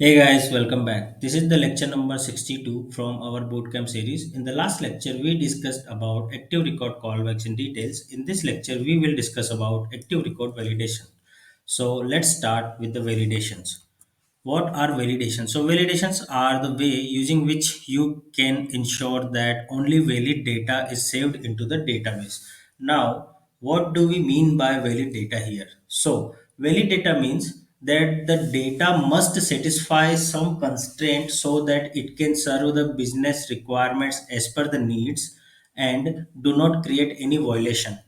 Hey guys, welcome back. This is the lecture number 62 from our bootcamp series. In the last lecture, we discussed about active record callbacks in details. In this lecture, we will discuss about active record validation. So let's start with the validations. What are validations? So validations are the way using which you can ensure that only valid data is saved into the database. Now, what do we mean by valid data here? So valid data means that the data must satisfy some constraint so that it can serve the business requirements as per the needs and do not create any violation.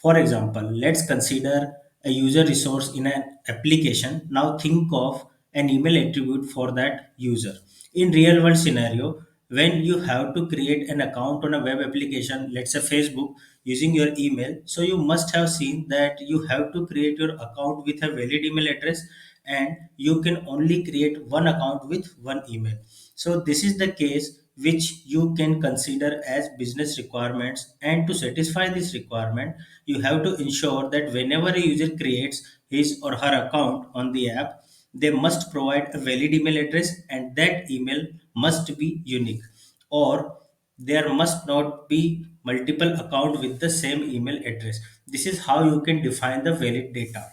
For example, let's consider a user resource in an application. Now think of an email attribute for that user. In real world scenario, when you have to create an account on a web application, let's say Facebook, using your email, so you must have seen that you have to create your account with a valid email address and you can only create one account with one email. So this is the case which you can consider as business requirements, and to satisfy this requirement you have to ensure that whenever a user creates his or her account on the app, they must provide a valid email address and that email must be unique, or there must not be multiple account with the same email address. This is how you can define the valid data.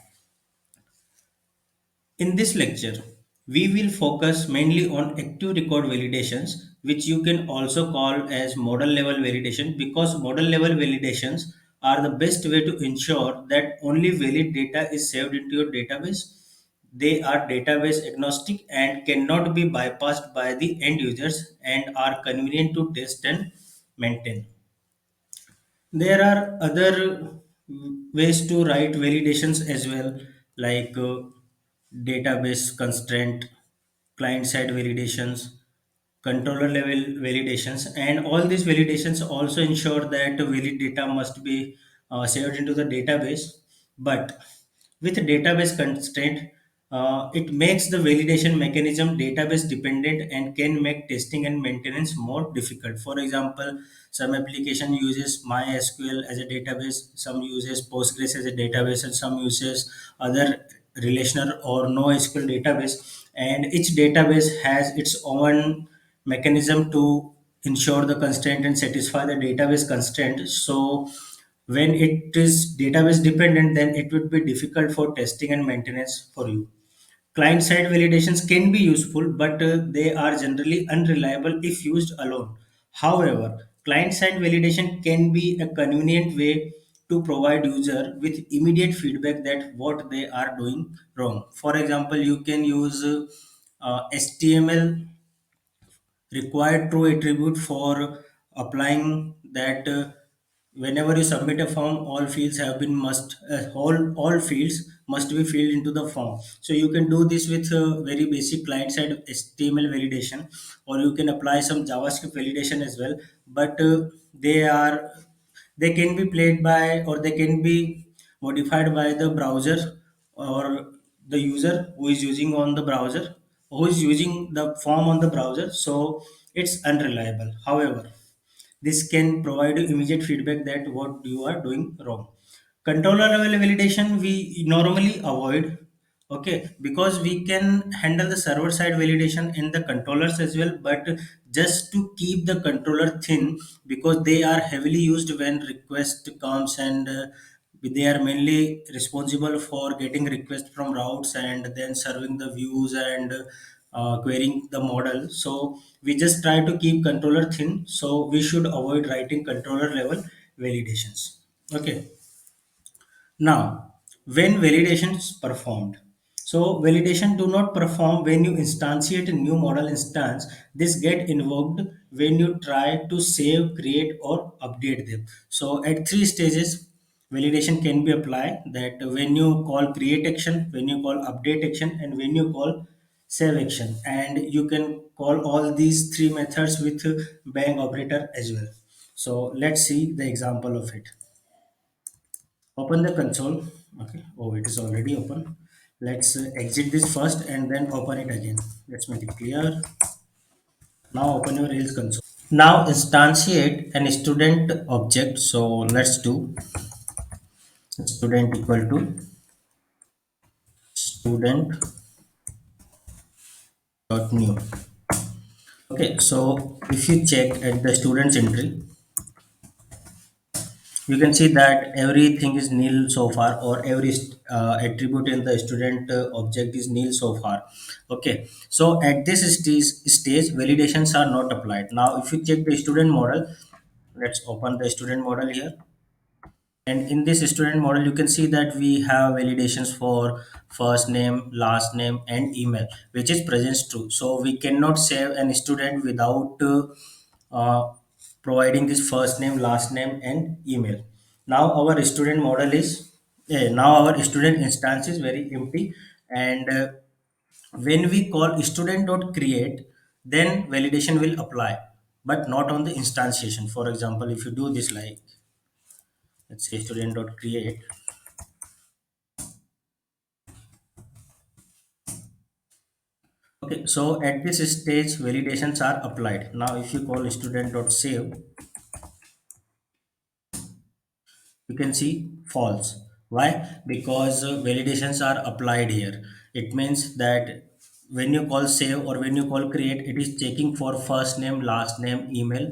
In this lecture, we will focus mainly on active record validations, which you can also call as model level validation, because model level validations are the best way to ensure that only valid data is saved into your database. They are database agnostic and cannot be bypassed by the end users and are convenient to test and maintain. There are other ways to write validations as well, like database constraint, client side validations, controller level validations, and all these validations also ensure that valid data must be saved into the database. But with database constraint, it makes the validation mechanism database dependent and can make testing and maintenance more difficult. For example, some application uses MySQL as a database, some uses Postgres as a database, and some uses other relational or NoSQL database. And each database has its own mechanism to ensure the constraint and satisfy the database constraint. So when it is database dependent, then it would be difficult for testing and maintenance for you. Client side validations can be useful, but they are generally unreliable if used alone. However, client side validation can be a convenient way to provide user with immediate feedback that what they are doing wrong. For example, you can use HTML required true attribute for applying that whenever you submit a form, all fields have been must all fields must be filled into the form. So you can do this with very basic client side HTML validation, or you can apply some JavaScript validation as well. But they can be played by, or they can be modified by the browser, or the user who is using on the browser, who is using the form on the browser. So it's unreliable. However, this can provide you immediate feedback that what you are doing wrong. Controller level validation we normally avoid, okay, because we can handle the server side validation in the controllers as well, but just to keep the controller thin, because they are heavily used when request comes, and they are mainly responsible for getting requests from routes and then serving the views and querying the model. So we just try to keep controller thin, so we should avoid writing controller level validations. Okay. Now, when validation is performed, so validation do not perform when you instantiate a new model instance. This get invoked when you try to save, create, or update them. So at three stages, validation can be applied. That when you call create action, when you call update action, and when you call save action, and you can call all these three methods with bang operator as well. So let's see the example of it. Open the console. Okay, oh, it is already open. Let's exit this first and then open it again. Let's make it clear. Now open your Rails console. Now instantiate an student object. So let's do student equal to student dot new. Okay, so if you check at the student's entry, you can see that everything is nil so far, or every attribute in the student object is nil so far. Okay, so at this stage validations are not applied. Now if you check the student model, let's open the student model here. And in this student model, you can see that we have validations for first name, last name, and email, which is present true. So we cannot save an student without uh, providing this first name, last name, and email. Now our student model is now our student instance is very empty, and when we call student.create, then validation will apply, but not on the instantiation. For example, if you do this like, let's say student.create. Okay, so at this stage, validations are applied. Now, if you call student.save, you can see false. Why? Because validations are applied here. It means that when you call save or when you call create, it is checking for first name, last name, email.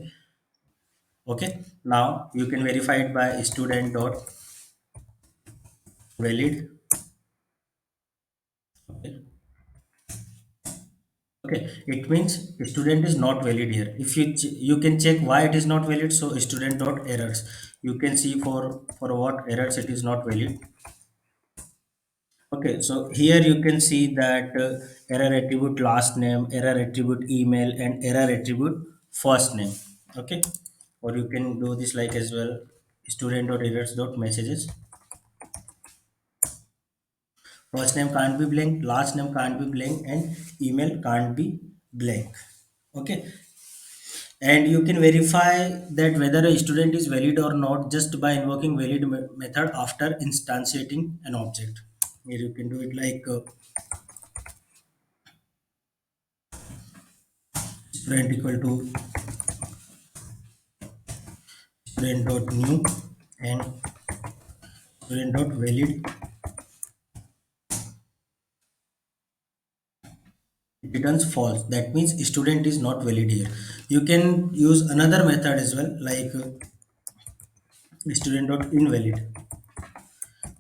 Okay, now you can verify it by student.valid. Okay. Okay, it means student is not valid here. If you can check why it is not valid. So student dot errors. You can see for what errors it is not valid. Okay, so here you can see that error attribute last name, error attribute email, and error attribute first name. Okay, or you can do this like as well. Student dot errors dot messages. First name can't be blank, last name can't be blank, and email can't be blank. Okay, and you can verify that whether a student is valid or not just by invoking valid method after instantiating an object. Here you can do it like student equal to student dot new and student dot valid. It returns false. That means student is not valid here. You can use another method as well, like student dot invalid,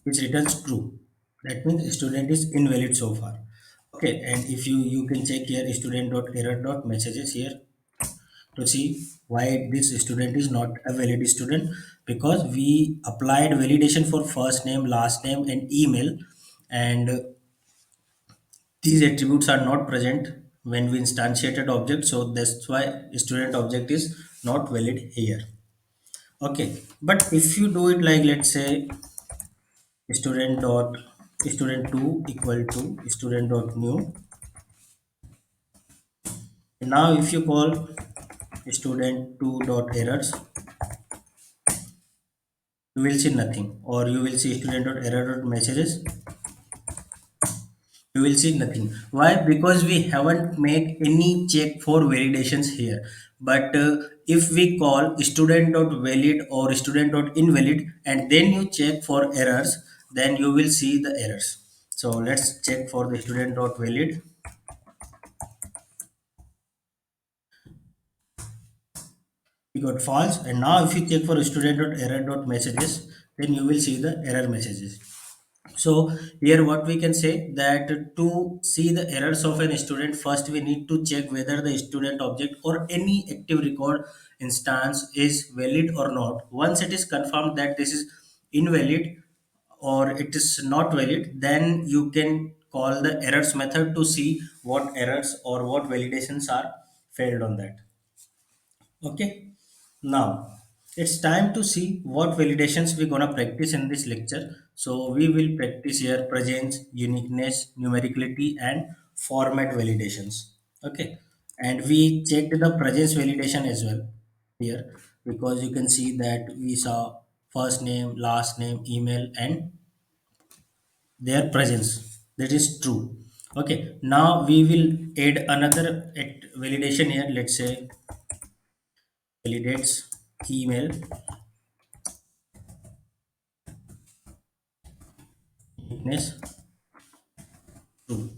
which returns true. That means student is invalid so far. Okay, and if you can check here student dot error dot messages here to see why this student is not a valid student, because we applied validation for first name, last name, and email, and these attributes are not present when we instantiated object, so that's why student object is not valid here. Okay, but if you do it like, let's say student dot student 2 equal to student dot new. Now if you call student 2 dot errors, you will see nothing, or you will see student dot error dot messages, you will see nothing. Why? Because we haven't made any check for validations here. But if we call student dot valid or student dot invalid and then you check for errors, then you will see the errors. So let's check for the student dot valid. We got false. And now if you check for student dot error dot messages, then you will see the error messages. So here what we can say, that to see the errors of an student, first we need to check whether the student object or any active record instance is valid or not. Once it is confirmed that this is invalid or it is not valid, then you can call the errors method to see what errors or what validations are failed on that. Okay, now it's time to see what validations we're gonna practice in this lecture. So we will practice here presence, uniqueness, numericality, and format validations. Okay, and we checked the presence validation as well here, because you can see that we saw first name, last name, email, and their presence. That is true. Okay, now we will add another validation here. Let's say validates email, uniqueness true.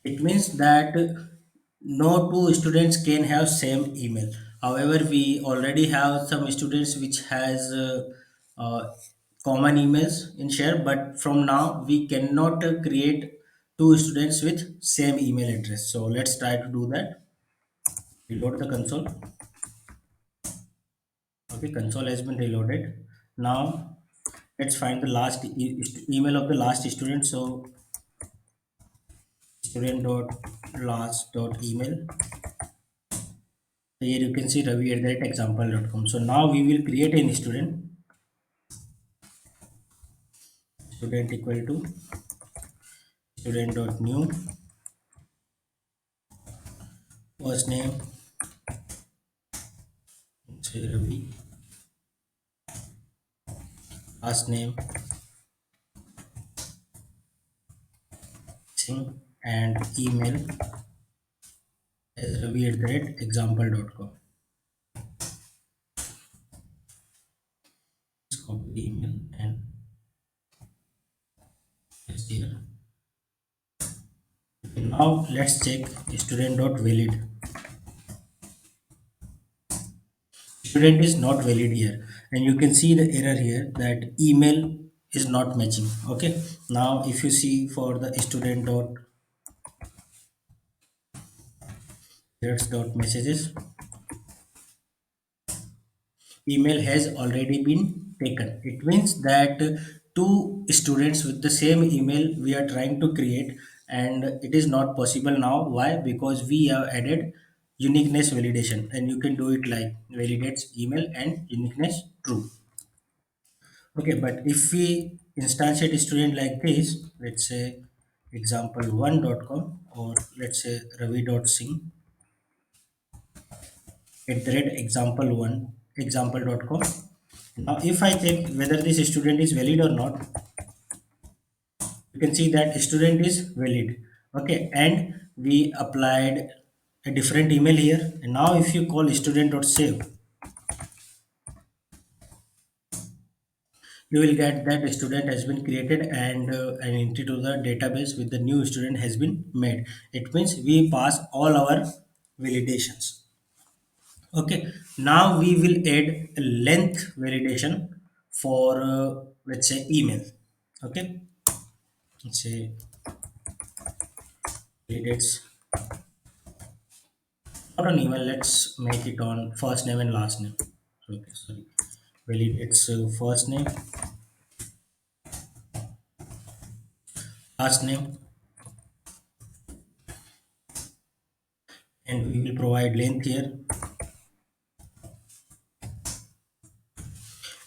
It means that no two students can have same email. However, we already have some students which has uh, common emails in share, but from now we cannot create two students with same email address. So let's try to do that. Reload the console. Okay, console has been reloaded. Now let's find the last email of the last student. So student dot last dot email. So here you can see Ravi at that example.com. So now we will create a student equal to student dot new first name, say Ravi, last name, Singh, and email as Ravi at that example.com. Just copy the email and paste here. Now let's check student dot valid. Student is not valid here, and you can see the error here that email is not matching. Okay, now if you see for the student dot messages, email has already been taken. It means that two students with the same email we are trying to create, and it is not possible now. Why? Because we have added uniqueness validation, and you can do it like validates email and uniqueness true. Okay, but if we instantiate student like this, let's say example1.com, or let's say ravi.sing at the rate example1 example.com. Now if I check whether this student is valid or not, you can see that student is valid. Okay, and we applied a different email here, and now if you call student.save, you will get that a student has been created, and an entry to the database with the new student has been made. It means we pass all our validations. Okay, now we will add a length validation for let's say email. Okay, let's say validates not on email. Let's make it on first name and last name. Okay, sorry, validates first name, last name, and we will provide length here.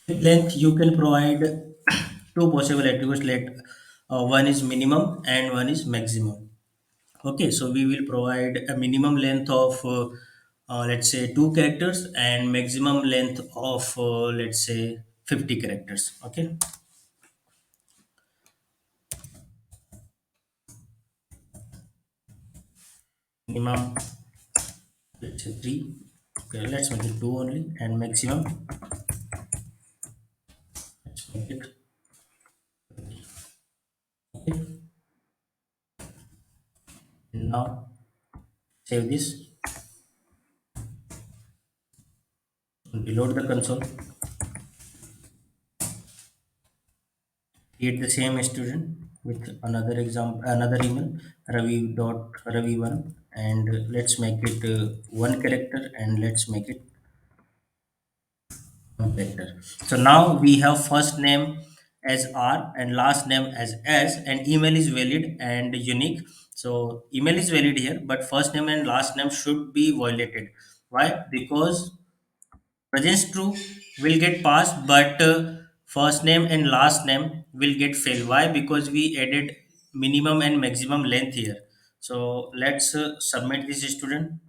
With length you can provide two possible attributes, like one is minimum and one is maximum. Okay, so we will provide a minimum length of let's say 2 characters, and maximum length of let's say 50 characters. Okay, minimum let's say 3. Okay, let's make it 2 only, and maximum let's make it. Okay, now save this, reload the console, create the same student with another example, another email, ravi.ravi1, and let's make it 1 character, and let's make it 1 character. So now we have first name as R and last name as S, and email is valid and unique. So email is valid here, but first name and last name should be violated. Why? Because presence true will get passed, but first name and last name will get fail. Why? Because we added minimum and maximum length here. So let's submit this student.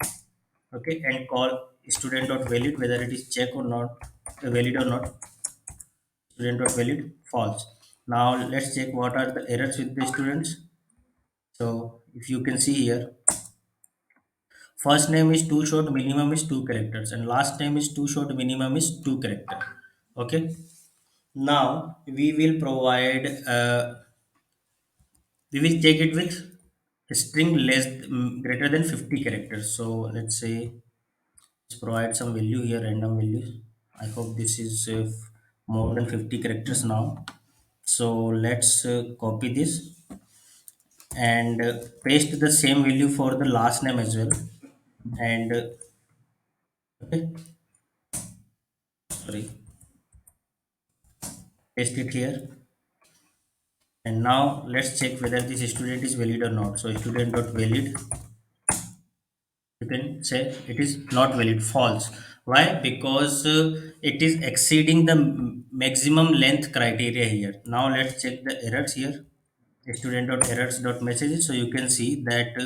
Okay, and call student.valid whether it is check or not, valid or not. Student.valid false. Now let's check what are the errors with the students. So if you can see here, first name is too short, minimum is 2 characters, and last name is too short, minimum is 2 character. Okay, now we will provide we will check it with string greater than 50 characters. So let's say let's provide some value here, random values. I hope this is more than 50 characters now. So let's copy this and paste the same value for the last name as well. And okay, sorry, paste it here. And now let's check whether this student is valid or not. So student dot valid, you can say it is not valid, false. Why? Because it is exceeding the maximum length criteria here. Now let's check the errors here. Student dot errors dot messages. So you can see that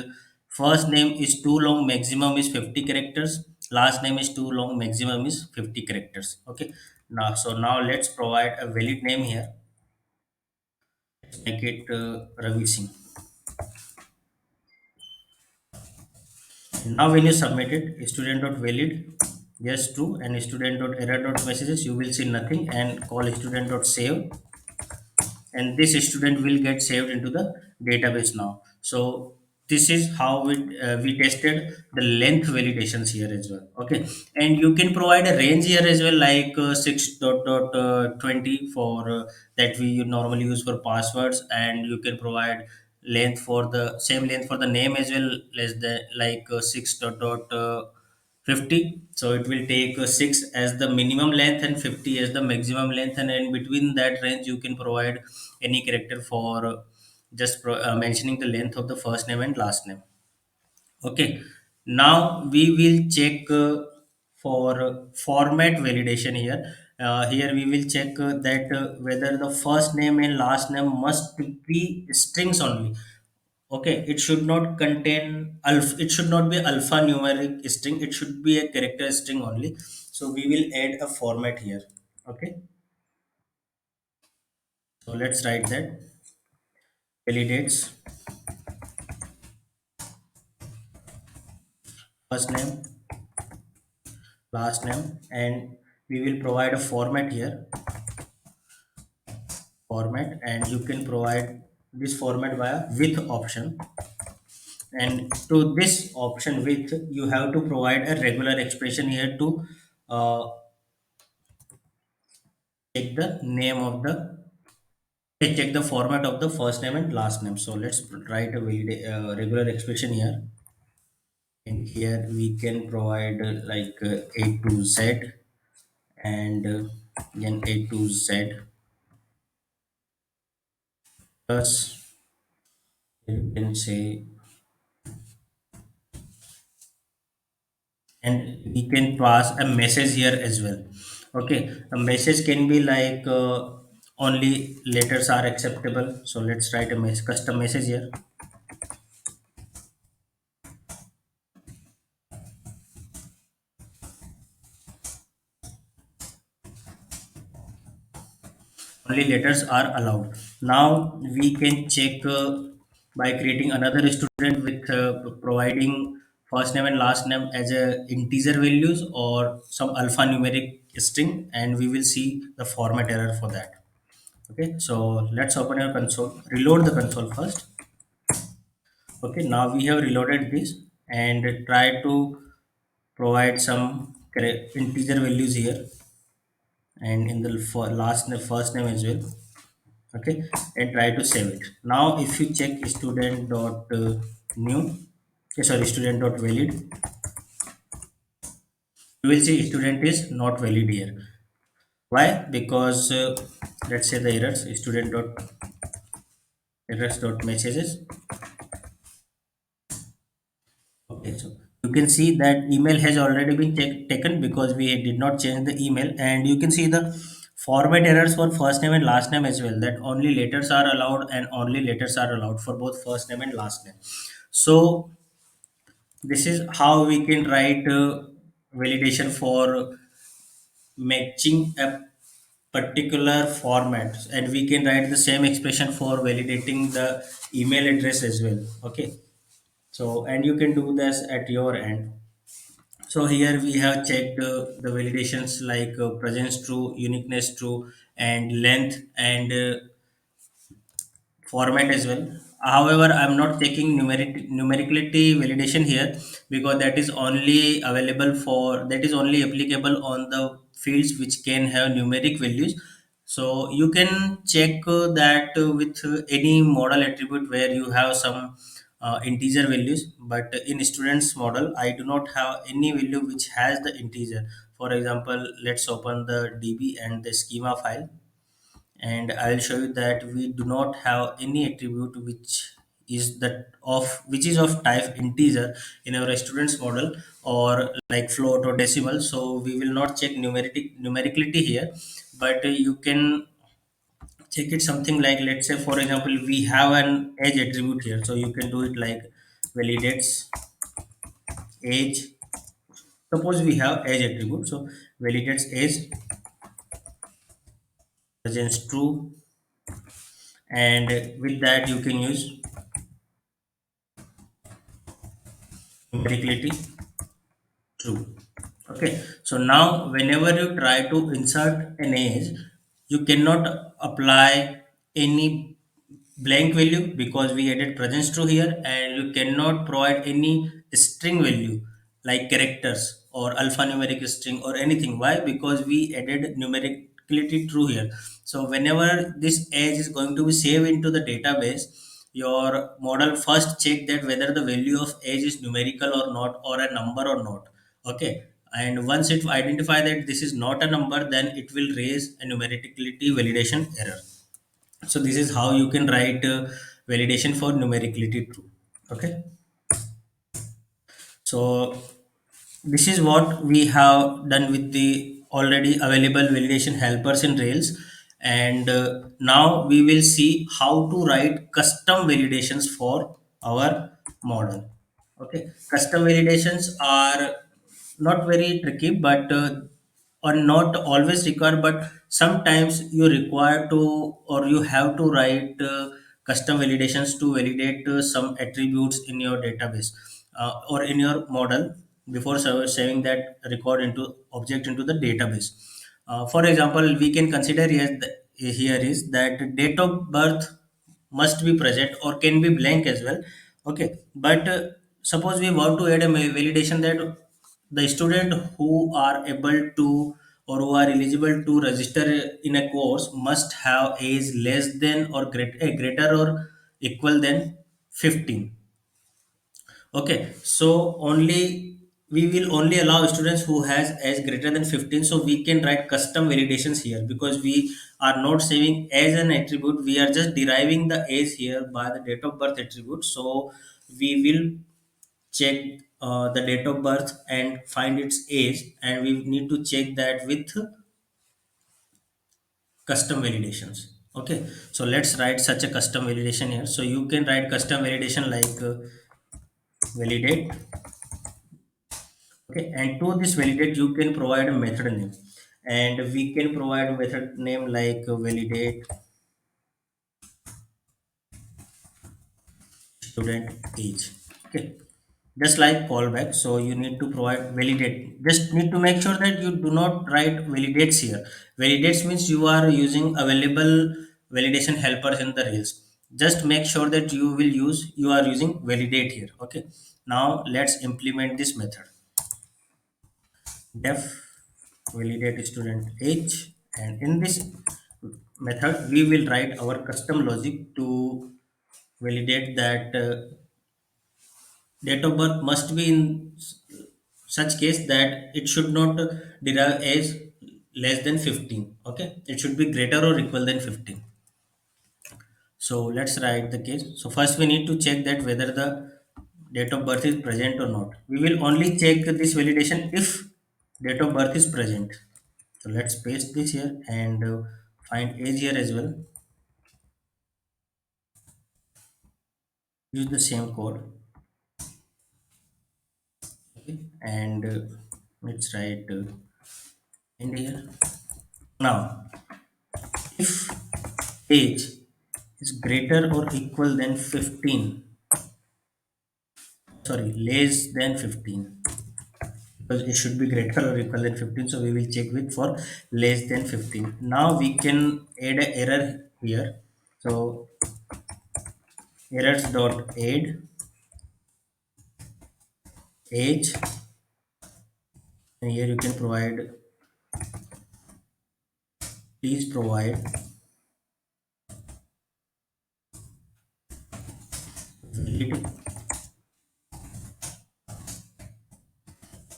first name is too long, maximum is 50 characters. Last name is too long, maximum is 50 characters. Okay, now so now let's provide a valid name here. Let's make it Ravi Singh. Now when you submit it, student dot valid, yes true, and student dot error dot messages, you will see nothing, and call student dot save, and this student will get saved into the database now. So this is how we tested the length validations here as well. Okay, and you can provide a range here as well, like 6 20 for that we normally use for passwords, and you can provide length for the same length for the name as well, less than like 6 50. So it will take 6 as the minimum length and 50 as the maximum length, and in between that range you can provide any character for just mentioning the length of the first name and last name. Okay, now we will check for format validation here. Here we will check that whether the first name and last name must be strings only. Okay, it should not contain it should not be alphanumeric string, it should be a character string only. So we will add a format here. Okay, so let's write that validates first name, last name, and we will provide a format here, format, and you can provide this format via with option. And to this option with, you have to provide a regular expression here to uh, check the name of the check the format of the first name and last name. So let's write a regular expression here. And here we can provide like A to Z, and then A to Z plus, you can say, and we can pass a message here as well. Okay, a message can be like only letters are acceptable. So let's write a custom message here. Only letters are allowed. Now we can check by creating another student with providing first name and last name as a integer values or some alphanumeric string, and we will see the format error for that. Okay, so let's open your console, reload the console first. Okay, now we have reloaded this and try to provide some integer values here, and in the last name, first name as well. Okay, and try to save it. Now if you check student dot new, sorry, student dot valid, you will see student is not valid here. Why? Because let's say the errors, student dot errors dot messages. Okay, so you can see that email has already been taken because we did not change the email, and you can see the format errors for first name and last name as well, that only letters are allowed and only letters are allowed for both first name and last name. So this is how we can write validation for matching a particular format, and we can write the same expression for validating the email address as well. Okay, so and you can do this at your end. So here we have checked the validations like presence true, uniqueness true, and length, and format as well. However, I'm not taking numericality validation here, because that is only applicable on the fields which can have numeric values. So you can check that with any model attribute where you have some integer values, but in students model I do not have any value which has the integer. For example, let's open the db and the schema file, and I will show you that we do not have any attribute which is of type integer in our students model, or like float or decimal. So we will not check numericality here, but you can check it something like, let's say for example we have an age attribute here, so you can do it like validates age. Suppose we have age attribute, so validates age presents true, and with that you can use numericality true. Okay, so now whenever you try to insert an age, you cannot apply any blank value because we added presence true here, and you cannot provide any string value like characters or alphanumeric string or anything. Why? Because we added numericality true here. So whenever this age is going to be saved into the database, your model first check that whether the value of age is numerical or not, or a number or not. Okay, and once it identify that this is not a number, then it will raise a numericality validation error. So this is how you can write validation for numericality true. Okay, so this is what we have done with the already available validation helpers in Rails, and now we will see how to write custom validations for our model. Okay, custom validations are not very tricky, but or not always required, but sometimes you require to, or you have to write custom validations to validate some attributes in your database or in your model before saving that record into object into the database. For example, we can consider here is that date of birth must be present or can be blank as well. Okay, but suppose we want to add a validation that the student who are able to, or who are eligible to register in a course must have age less than or greater or equal than 15. Okay, so only we will only allow students who has age greater than 15. So we can write custom validations here, because we are not saving as an attribute. We are just deriving the age here by the date of birth attribute. So we will check the date of birth and find its age, and we need to check that with custom validations. Okay, so let's write such a custom validation here. So you can write custom validation like validate. Okay, and to this validate you can provide a method name, and we can provide a method name like validate student age. Okay, just like callback. So you need to provide validate, just need to make sure that you do not write validates here. Validates means you are using available validation helpers in the rails. Just make sure that you are using validate here. Okay, now let's implement this method. Def validate student age, and in this method we will write our custom logic to validate that date of birth must be in such case that it should not derive as less than 15. Okay, it should be greater or equal than 15. So let's write the case. So first we need to check that whether the date of birth is present or not. We will only check this validation if date of birth is present. So let's paste this here, and find age here as well. Use the same code. Okay, and let's write in here. Now, if age is greater or equal than 15, sorry, less than 15, because it should be greater or equal than 15, so we will check with for less than 15. Now we can add an error here. So errors dot add age, and here you can provide, please provide valid,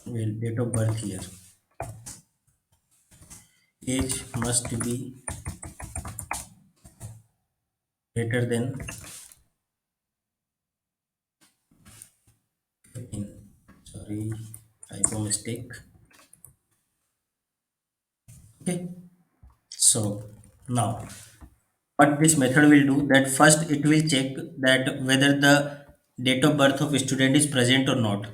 well, date of birth here. Age must be greater than 15. Sorry, typo mistake. Okay, so now what this method will do, that first it will check that whether the date of birth of a student is present or not.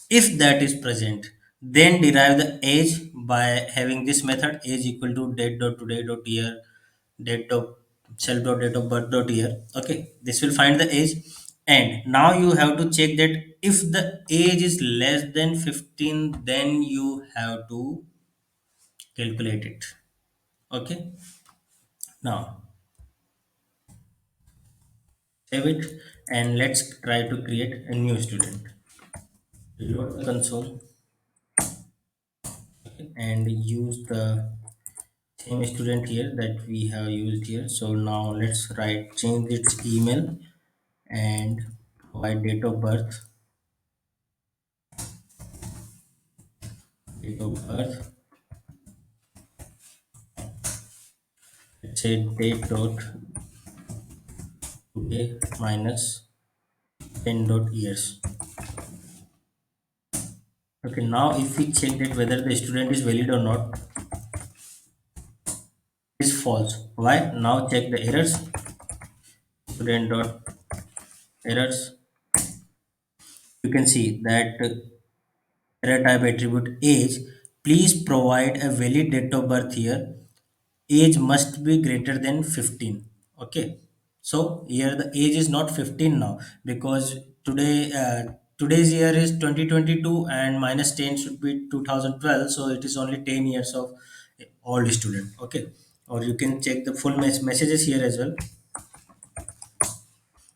If that is present, then derive the age by having this method, age equal to date dot today dot year, date of self dot date of birth dot year. Okay, this will find the age, and now you have to check that if the age is less than 15, then you have to calculate it. Okay, now save it, and let's try to create a new student. Load the console and use the same student here that we have used here. So now let's write, change its email and provide date of birth, date of birth. Let's say date dot today minus 10 dot years. Okay, now if we check that whether the student is valid or not, is false. Why? Now check the errors. Student dot errors. You can see that error type attribute age, please provide a valid date of birth here. Age must be greater than 15. Okay, so here the age is not 15 now, because today's year is 2022 and minus 10 should be 2012, so it is only 10 years of old student. Okay, or you can check the full messages here as well.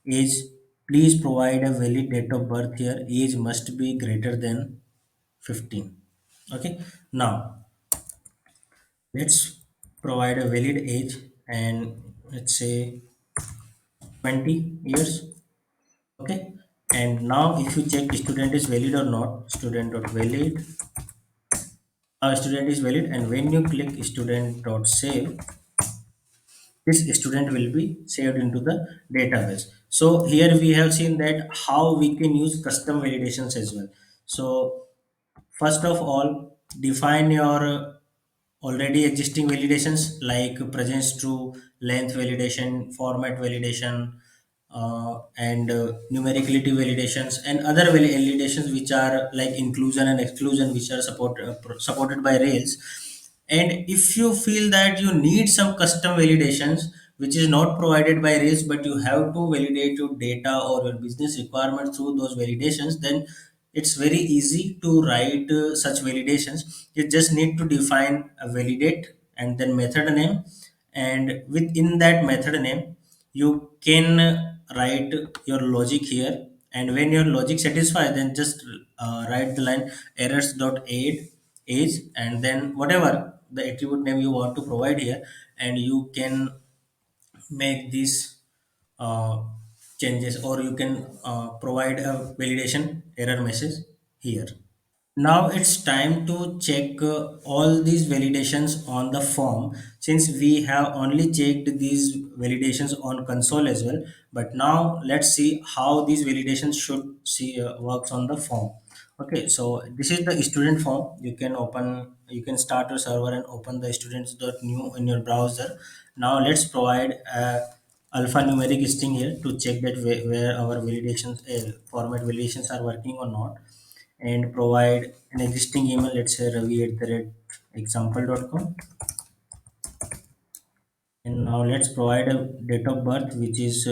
Age, please provide a valid date of birth here. Age must be greater than 15. Okay, now let's provide a valid age, and let's say 20 years. Okay, and now if you check student is valid or not, student dot valid, student is valid, and when you click student dot save, this student will be saved into the database. So here we have seen that how we can use custom validations as well. So first of all, define your already existing validations like presence true, length validation, format validation, and numericality validations, and other validations which are like inclusion and exclusion, which are supported by Rails. And if you feel that you need some custom validations which is not provided by Rails, but you have to validate your data or your business requirement through those validations, then it's very easy to write such validations. You just need to define a validate and then method name, and within that method name you can write your logic here. And when your logic satisfies, then just write the line errors dot add age, and then whatever the attribute name you want to provide here, and you can make these uh, changes, or you can provide a validation error message here. Now it's time to check all these validations on the form, since we have only checked these validations on console as well. But now let's see how these validations should see works on the form. Okay, so this is the student form. You can start your server and open the students.new in your browser. Now let's provide a alphanumeric string here to check that where our validations format validations are working or not, and provide an existing email, let's say ravi@example.com. And now let's provide a date of birth which is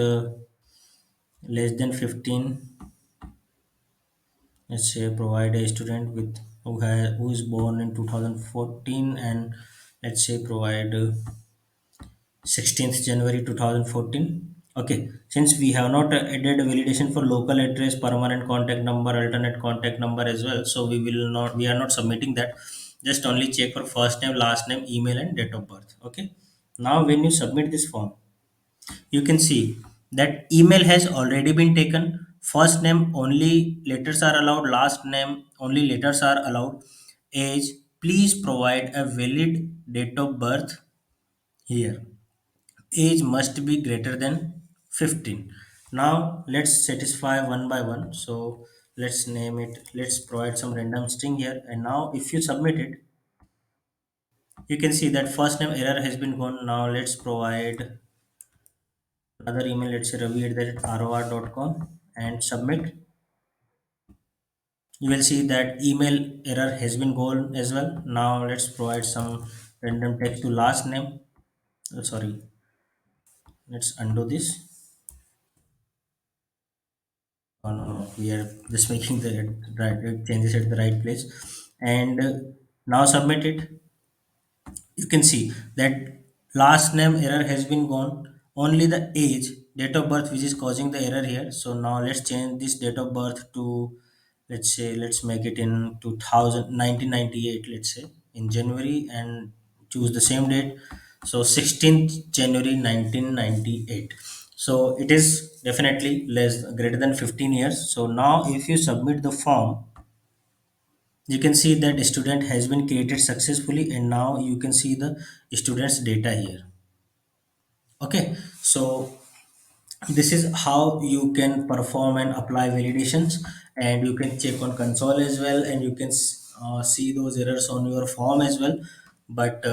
less than 15. Let's say provide a student with who is born in 2014, and let's say provide 16th January 2014. Okay, since we have not added a validation for local address, permanent contact number, alternate contact number as well, so we are not submitting that. Just only check for first name, last name, email, and date of birth. Okay. Now, when you submit this form, you can see that email has already been taken. First name only letters are allowed. Last name only letters are allowed. Age, please provide a valid date of birth here. Age must be greater than 15. Now let's satisfy one by one. So let's name it, let's provide some random string here. And now if you submit it, you can see that first name error has been gone. Now let's provide another email, let's say ravi@ror.com, and submit. You will see that email error has been gone as well. Now let's provide some random text to last name. Sorry, let's undo this. Oh, no, no, we are just making the right changes at the right place, and now submit it. You can see that last name error has been gone. Only the age, date of birth, which is causing the error here. So now let's change this date of birth to, let's say, let's make it in 1998, let's say, in January, and choose the same date. So 16th January 1998. So it is definitely less greater than 15 years. So now if you submit the form, you can see that student has been created successfully, and now you can see the student's data here. Okay, so this is how you can perform and apply validations, and you can check on console as well, and you can see those errors on your form as well. But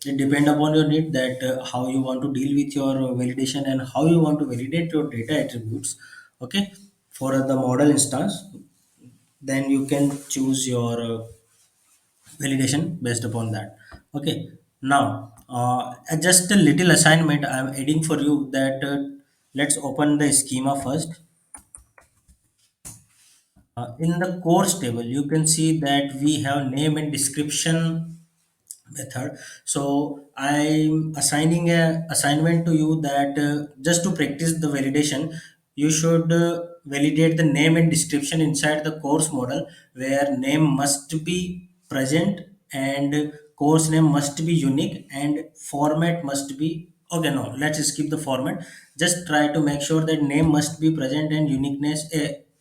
it depends upon your need, that how you want to deal with your validation and how you want to validate your data attributes. Okay, for the model instance, then you can choose your validation based upon that. Okay, now just a little assignment I'm adding for you, that let's open the schema first. In the course table, you can see that we have name and description method. So I'm assigning a assignment to you, that just to practice the validation, you should validate the name and description inside the course model, where name must be present, and course name must be unique, and format must be, okay, no, let's skip the format. Just try to make sure that name must be present and uniqueness,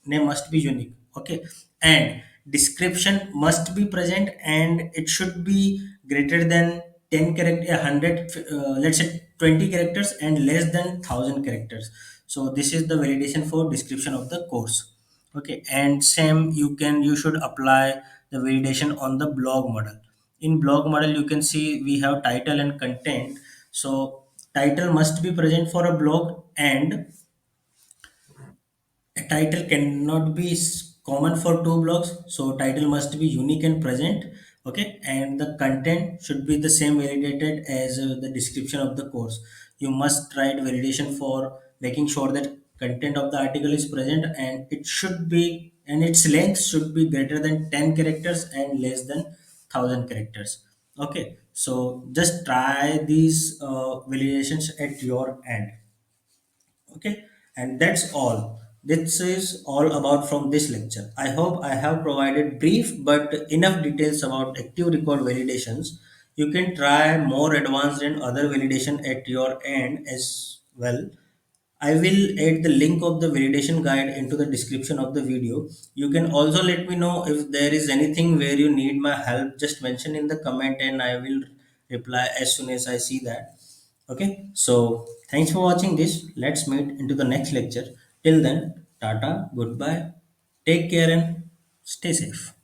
name must be unique. Okay, and description must be present, and it should be greater than 10 character, 100, let's say 20 characters, and less than 1000 characters. So this is the validation for description of the course. Okay, and same, you should apply the validation on the blog model. In blog model, you can see we have title and content. So title must be present for a blog, and a title cannot be common for two blocks, so title must be unique and present. Okay, and the content should be the same validated as the description of the course. You must write validation for making sure that content of the article is present, and it should be, and its length should be greater than 10 characters and less than 1000 characters. Okay, so just try these validations at your end. Okay, and that's all. This is all about from this lecture. I hope I have provided brief but enough details about active record validations. You can try more advanced and other validation at your end as well. I will add the link of the validation guide into the description of the video. You can also let me know if there is anything where you need my help. Just mention in the comment, and I will reply as soon as I see that. Okay, so thanks for watching this. Let's meet into the next lecture. Till then, tata, goodbye, take care, and stay safe.